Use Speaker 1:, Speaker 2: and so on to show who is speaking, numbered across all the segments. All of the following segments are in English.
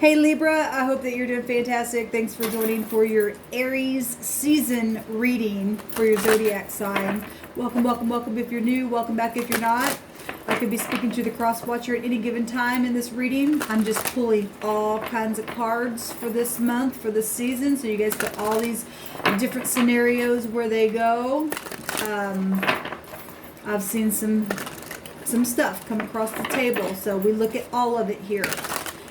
Speaker 1: Hey Libra, I hope that you're doing fantastic. Thanks for joining for your Aries season reading for your zodiac sign. Welcome, welcome, welcome if you're new. Welcome back if you're not. I could be speaking to the cross watcher at any given time in this reading. I'm just pulling all kinds of cards for this month, for this season, so you guys get all these different scenarios where they go. I've seen some stuff come across the table, so we look at all of it here.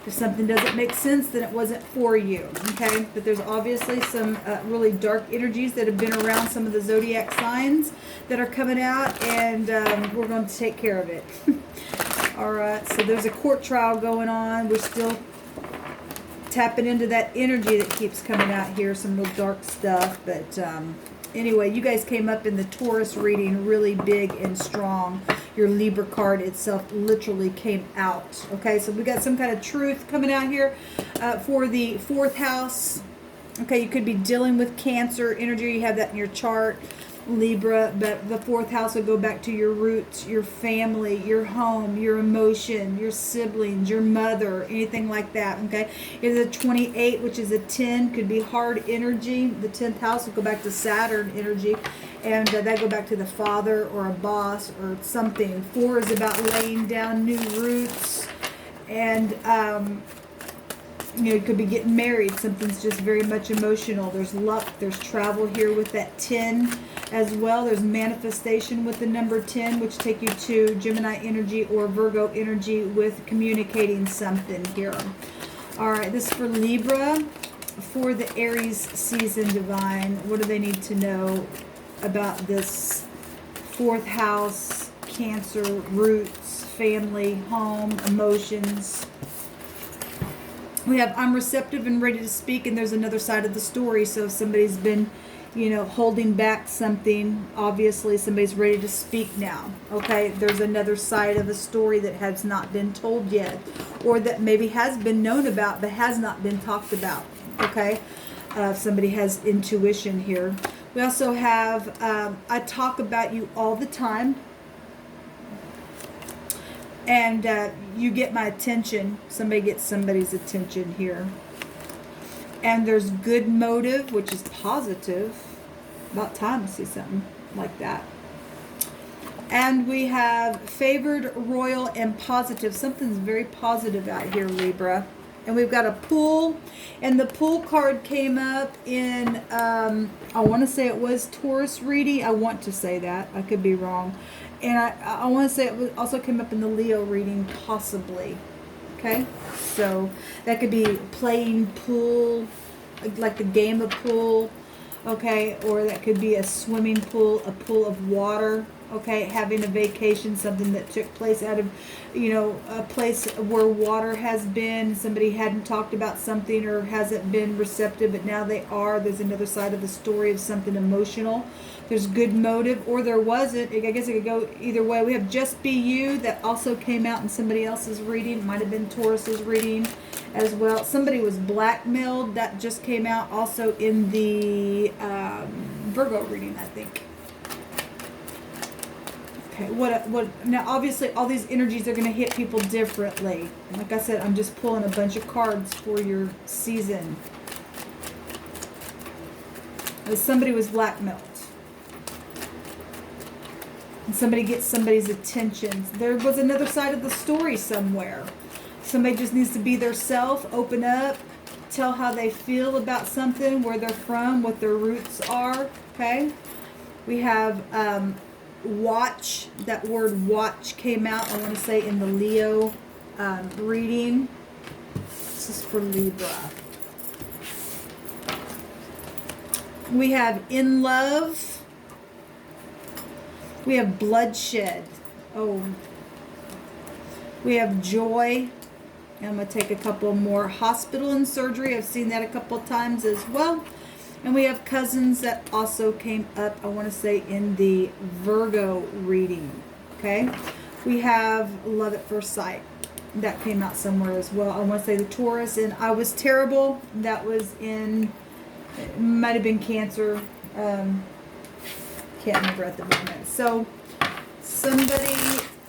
Speaker 1: If something doesn't make sense, then it wasn't for you, okay? But there's obviously some really dark energies that have been around some of the zodiac signs that are coming out, and we're going to take care of it. All right, so there's a court trial going on. We're still tapping into that energy that keeps coming out here, some real dark stuff. But anyway, you guys came up in the Taurus reading really big and strong. Your Libra card itself literally came out. Okay, so we got some kind of truth coming out here for the fourth house. Okay, you could be dealing with Cancer energy. You have that in your chart, Libra, but the fourth house will go back to your roots, your family, your home, your emotion, your siblings, your mother, anything like that. Okay, if the 28, which is a 10, could be hard energy. The 10th house will go back to Saturn energy, and that go back to the father or a boss or something. 4 is about laying down new roots, and you know, you could be getting married. Something's just very much emotional. There's luck. There's travel here with that 10 as well. There's manifestation with the number 10, which take you to Gemini energy or Virgo energy with communicating something here. All right, this is for Libra. For the Aries season divine, what do they need to know about this fourth house, Cancer, roots, family, home, emotions? We have I'm receptive and ready to speak, and there's another side of the story. So if somebody's been, you know, holding back something, obviously somebody's ready to speak now. Okay, there's another side of a story that has not been told yet, or that maybe has been known about but has not been talked about. Okay, somebody has intuition here. We also have I talk about you all the time, and you get my attention. Somebody gets somebody's attention here. And there's good motive, which is positive. About time to see something like that. And we have favored, royal, and positive. Something's very positive out here, Libra. And we've got a pool. And the pool card came up in, I want to say it was Taurus reading. I want to say that. I could be wrong. And I want to say it also came up in the Leo reading, possibly. Okay? So that could be playing pool, like the game of pool. Okay? Or that could be a swimming pool, a pool of water. Okay? Having a vacation, something that took place out of, you know, a place where water has been. Somebody hadn't talked about something or hasn't been receptive, but now they are. There's another side of the story of something emotional. There's good motive, or there wasn't. I guess it could go either way. We have Just Be You that also came out in somebody else's reading. It might have been Taurus's reading as well. Somebody was blackmailed. That just came out also in the Virgo reading, I think. Okay, what now obviously all these energies are going to hit people differently. Like I said, I'm just pulling a bunch of cards for your season. Somebody was blackmailed. And somebody gets somebody's attention. There was another side of the story somewhere. Somebody just needs to be their self, open up, tell how they feel about something, where they're from, what their roots are. Okay? We have watch. That word watch came out, I want to say, in the Leo reading. This is for Libra. We have in love. We have bloodshed. Oh. We have joy. And I'm going to take a couple more. Hospital and surgery. I've seen that a couple times as well. And we have cousins that also came up, I want to say, in the Virgo reading. Okay. We have love at first sight. That came out somewhere as well. I want to say the Taurus. And I was terrible. That was in, it might have been Cancer. Can't remember at the moment. So somebody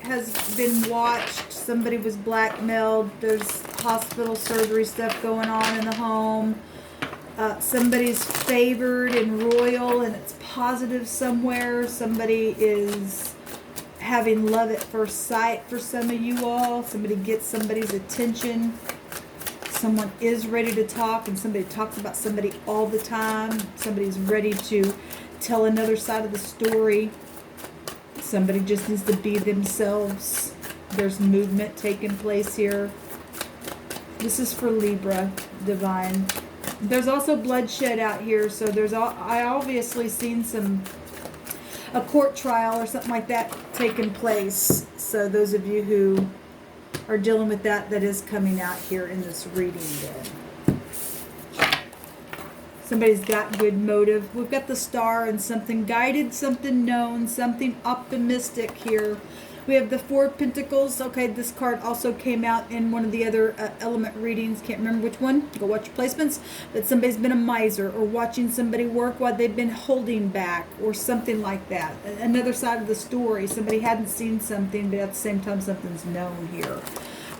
Speaker 1: has been watched. somebody was blackmailed. There's hospital surgery stuff going on in the home. Somebody's favored and royal and it's positive somewhere. Somebody is having love at first sight for some of you all. Somebody gets somebody's attention. Someone is ready to talk, and somebody talks about somebody all the time. Somebody's ready to tell another side of the story. Somebody just needs to be themselves. There's movement taking place here. This is for Libra, divine. There's also bloodshed out here, so I obviously seen a court trial or something like that taking place. So those of you who are dealing with that is coming out here in this reading then. Somebody's got good motive. We've got the star and something guided, something known, something optimistic here. We have the Four of Pentacles. Okay, this card also came out in one of the other element readings. Can't remember which one. Go watch your placements. But somebody's been a miser or watching somebody work while they've been holding back or something like that. Another side of the story. Somebody hadn't seen something, but at the same time something's known here.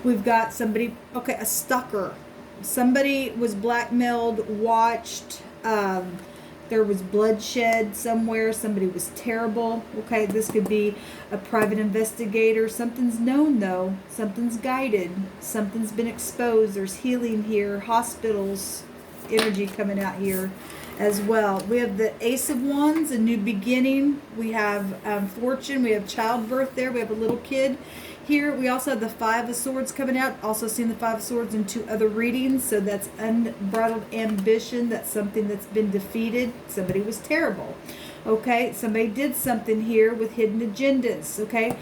Speaker 1: We've got somebody, okay, a stalker. Somebody was blackmailed, watched. There was bloodshed somewhere. Somebody was terrible. Okay, this could be a private investigator. Something's known though. Something's guided. Something's been exposed. There's healing here. Hospitals, energy coming out here as well. We have the Ace of Wands, a new beginning. We have fortune. We have childbirth there. We have a little kid here. We also have the Five of Swords coming out. Also seen the Five of Swords in two other readings. So that's unbridled ambition. That's something that's been defeated. Somebody was terrible. Okay, somebody did something here with hidden agendas. Okay,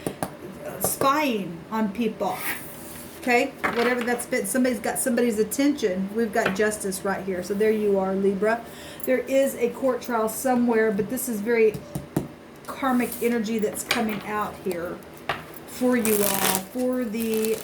Speaker 1: spying on people. Okay, whatever that's been. Somebody's got somebody's attention. We've got justice right here. So there you are, Libra. There is a court trial somewhere, but this is very karmic energy that's coming out here for you all, for the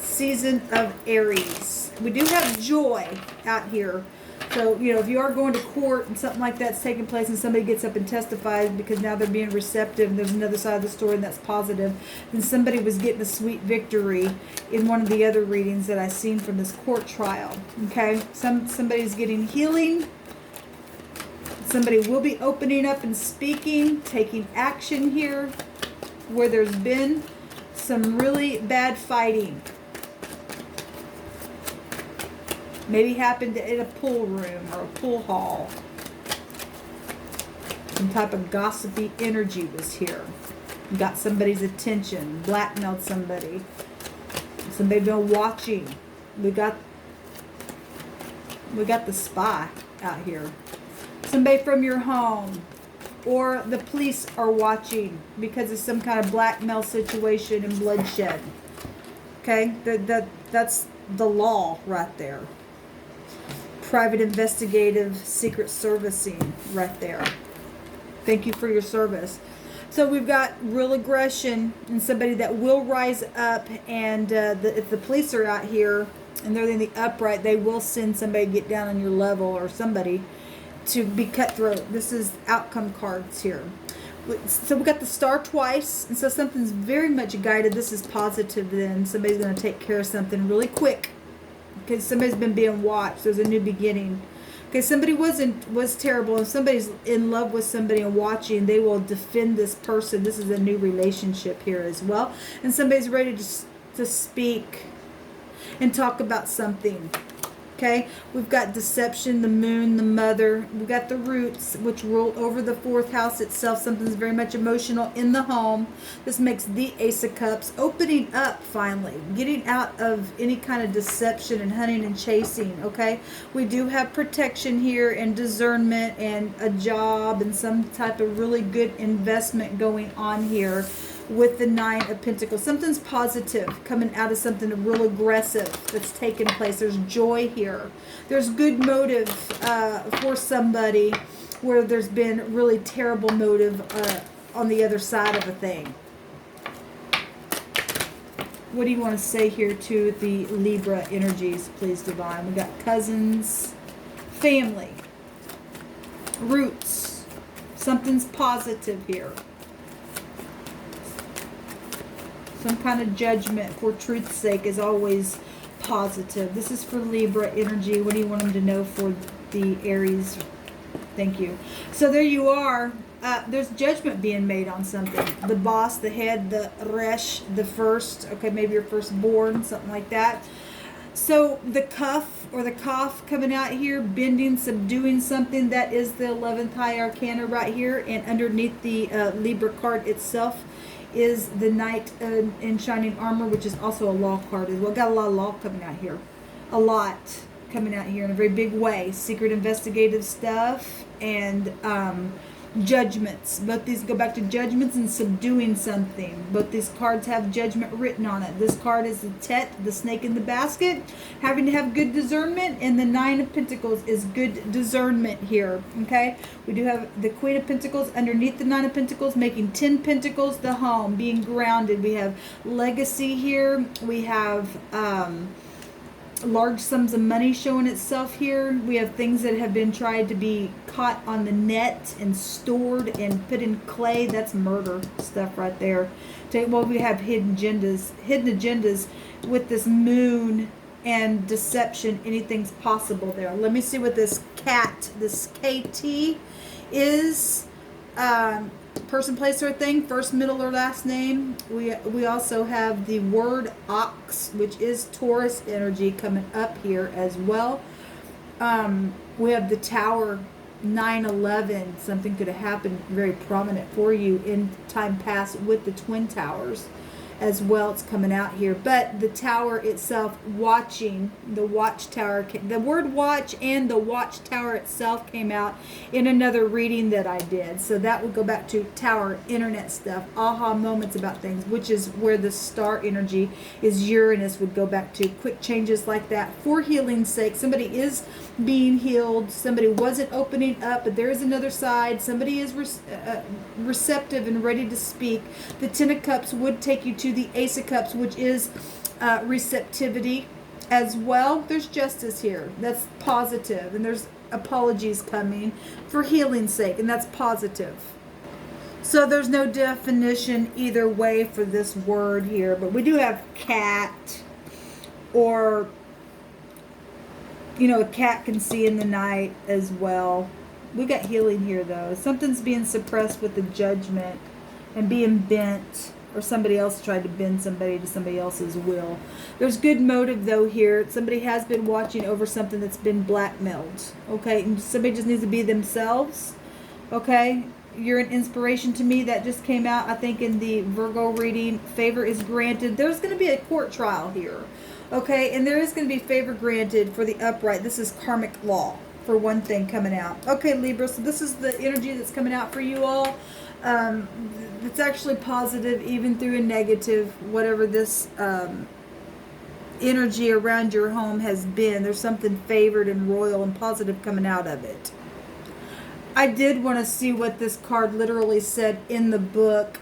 Speaker 1: season of Aries. We do have joy out here. So, you know, if you are going to court and something like that's taking place and somebody gets up and testifies because now they're being receptive and there's another side of the story and that's positive, then somebody was getting a sweet victory in one of the other readings that I've seen from this court trial. Okay? Somebody's getting healing. Somebody will be opening up and speaking, taking action here, where there's been some really bad fighting. Maybe happened in a pool room or a pool hall. Some type of gossipy energy was here. Got somebody's attention, blackmailed somebody. Somebody been watching. We got the spy out here. Somebody from your home. Or the police are watching because of some kind of blackmail situation and bloodshed. Okay, that's the law right there. Private investigative secret servicing right there. Thank you for your service. So we've got real aggression and somebody that will rise up, and if the police are out here and they're in the upright, they will send somebody to get down on your level or somebody to be cutthroat. This is outcome cards here. So we got the star twice, and so something's very much guided. This is positive then. Somebody's going to take care of something really quick because somebody's been being watched. There's a new beginning. Okay, somebody was terrible, and somebody's in love with somebody and watching. They will defend this person. This is a new relationship here as well. And somebody's ready to speak and talk about something. Okay, we've got deception, the moon, the mother. We've got the roots, which rule over the fourth house itself. Something's very much emotional in the home. This makes the Ace of Cups, opening up finally, getting out of any kind of deception and hunting and chasing. Okay, we do have protection here and discernment and a job and some type of really good investment going on here. With the Nine of Pentacles. Something's positive coming out of something real aggressive that's taken place. There's joy here. There's good motive for somebody where there's been really terrible motive on the other side of a thing. What do you want to say here to the Libra energies, please, Divine? We got cousins, family, roots. Something's positive here. Some kind of judgment for truth's sake is always positive. This is for Libra energy. What do you want them to know for the Aries? Thank you. So there you are. There's judgment being made on something. The boss, the head, the resh, the first. Okay, maybe your firstborn, something like that. So the cuff or the cough coming out here, bending, subduing something. That is the 11th high arcana right here. And underneath the Libra card itself is the Knight in Shining Armor, which is also a law card as well. Got a lot of law coming out here. A lot coming out here in a very big way. Secret investigative stuff and judgments. Both these go back to judgments and subduing something. Both these cards have judgment written on it. This card is the Tet, the snake in the basket, having to have good discernment, and the Nine of Pentacles is good discernment here. Okay, we do have the Queen of Pentacles underneath the Nine of Pentacles, making 10 Pentacles the home, being grounded. We have legacy here. We have large sums of money showing itself here. We have things that have been tried to be caught on the net and stored and put in clay. That's murder stuff right there. Well, we have hidden agendas with this moon and deception. Anything's possible there. Let me see what this cat, this KT is. Person, place, or thing, first, middle, or last name. We also have the word ox, which is Taurus energy, coming up here as well. We have the Tower, 9/11. Something could have happened very prominent for you in time past with the Twin Towers as well. It's coming out here. But the tower itself, watching, the watchtower, the word watch and the watchtower itself came out in another reading that I did. So that would go back to tower, internet stuff, aha moments about things, which is where the star energy is. Uranus would go back to quick changes like that for healing's sake. Somebody is being healed. Somebody wasn't opening up, but there is another side. Somebody is receptive and ready to speak. The Ten of Cups would take you to the Ace of Cups, which is receptivity as well. There's justice here. That's positive. And there's apologies coming for healing's sake, and that's positive. So there's no definition either way for this word here, but we do have cat, or a cat can see in the night as well. We got healing here though. Something's being suppressed with the judgment and being bent, or somebody else tried to bend somebody to somebody else's will. There's good motive though here. Somebody has been watching over something that's been blackmailed. Okay, and somebody just needs to be themselves. Okay, you're an inspiration to me. That just came out, I think, in the Virgo reading. Favor is granted. There's going to be a court trial here. Okay, and there is going to be favor granted for the upright. This is karmic law, for one thing, coming out. Okay, Libra, so this is the energy that's coming out for you all. It's actually positive, even through a negative, whatever this energy around your home has been. There's something favored and royal and positive coming out of it. I did want to see what this card literally said in the book.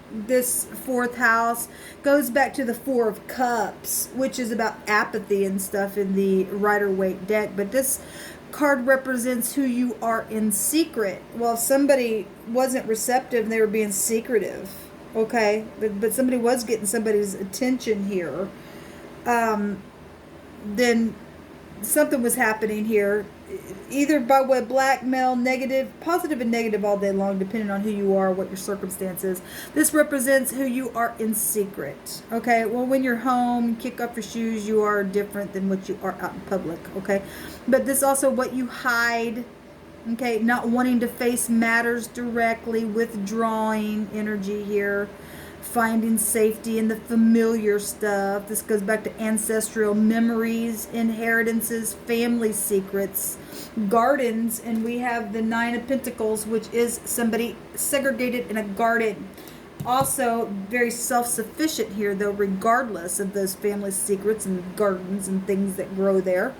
Speaker 1: This fourth house goes back to the Four of Cups, which is about apathy and stuff in the Rider-Waite deck. But this card represents who you are in secret. Well, if somebody wasn't receptive and they were being secretive, okay, but somebody was getting somebody's attention here, then something was happening here, either by way of blackmail, negative, positive and negative all day long, depending on who you are, what your circumstances. This represents who you are in secret. Okay, well, when you're home, kick off your shoes, you are different than what you are out in public. Okay, but this also what you hide. Okay, not wanting to face matters directly, withdrawing energy here, finding safety in the familiar stuff. This goes back to ancestral memories, inheritances, family secrets, gardens, and we have the Nine of Pentacles, which is somebody segregated in a garden. Also very self-sufficient here though, regardless of those family secrets and gardens and things that grow there.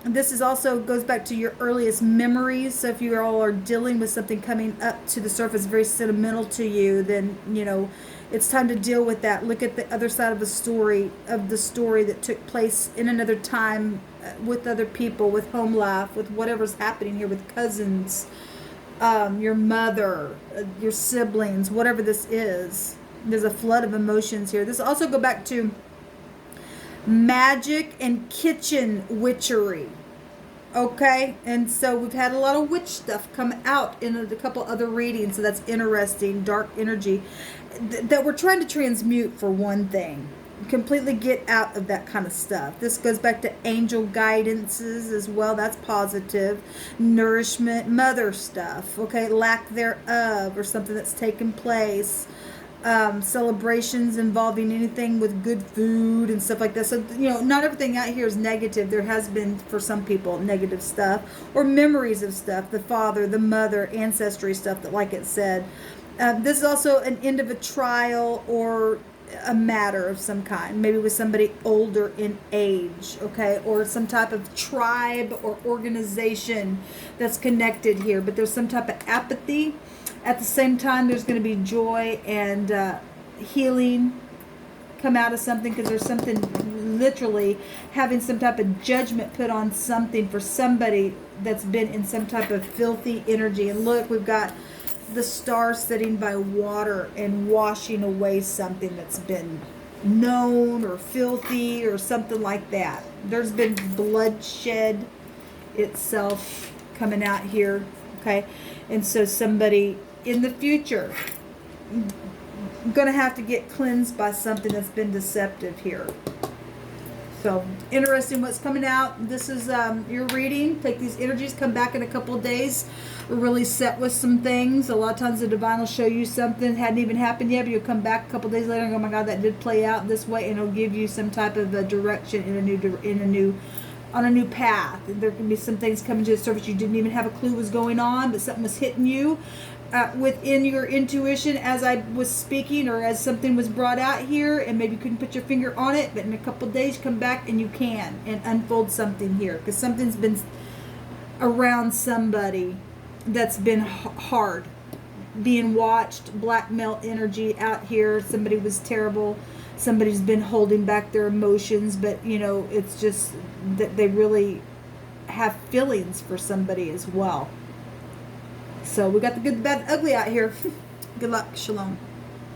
Speaker 1: This is also goes back to your earliest memories. So if you all are dealing with something coming up to the surface, very sentimental to you, then, it's time to deal with that. Look at the other side of the story that took place in another time with other people, with home life, with whatever's happening here with cousins, your mother, your siblings, whatever this is. There's a flood of emotions here. This also go back to magic and kitchen witchery. Okay, and so we've had a lot of witch stuff come out in a couple other readings, so that's interesting. Dark energy that we're trying to transmute, for one thing. Completely get out of that kind of stuff. This goes back to angel guidances as well. That's positive. Nourishment, mother stuff. Okay, lack thereof, or something that's taken place. Celebrations involving anything with good food and stuff like that. So, you know, not everything out here is negative. There has been, for some people, negative stuff or memories of stuff, the father, the mother, ancestry stuff, that, like it said. This is also an end of a trial or a matter of some kind, maybe with somebody older in age, okay, or some type of tribe or organization that's connected here. But there's some type of apathy. At the same time, there's going to be joy and healing come out of something, because there's something, literally having some type of judgment put on something for somebody that's been in some type of filthy energy. And look, we've got the star sitting by water and washing away something that's been known or filthy or something like that. There's been bloodshed itself coming out here, okay? And so somebody in the future going to have to get cleansed by something that's been deceptive here. So interesting what's coming out. This is your reading. Take these energies, come back in a couple of days. We're really set with some things. A lot of times the divine will show you something hadn't even happened yet, but you'll come back a couple of days later and go, oh my God, that did play out this way, and it'll give you some type of a direction on a new path. There can be some things coming to the surface you didn't even have a clue was going on, but something was hitting you within your intuition as I was speaking, or as something was brought out here, and maybe you couldn't put your finger on it, but in a couple of days come back and you can, and unfold something here, because something's been around somebody that's been hard, being watched, blackmail energy out here. Somebody was terrible. Somebody's been holding back their emotions, but you know, it's just that they really have feelings for somebody as well. So we got the good, the bad, the ugly out here. Good luck. Shalom.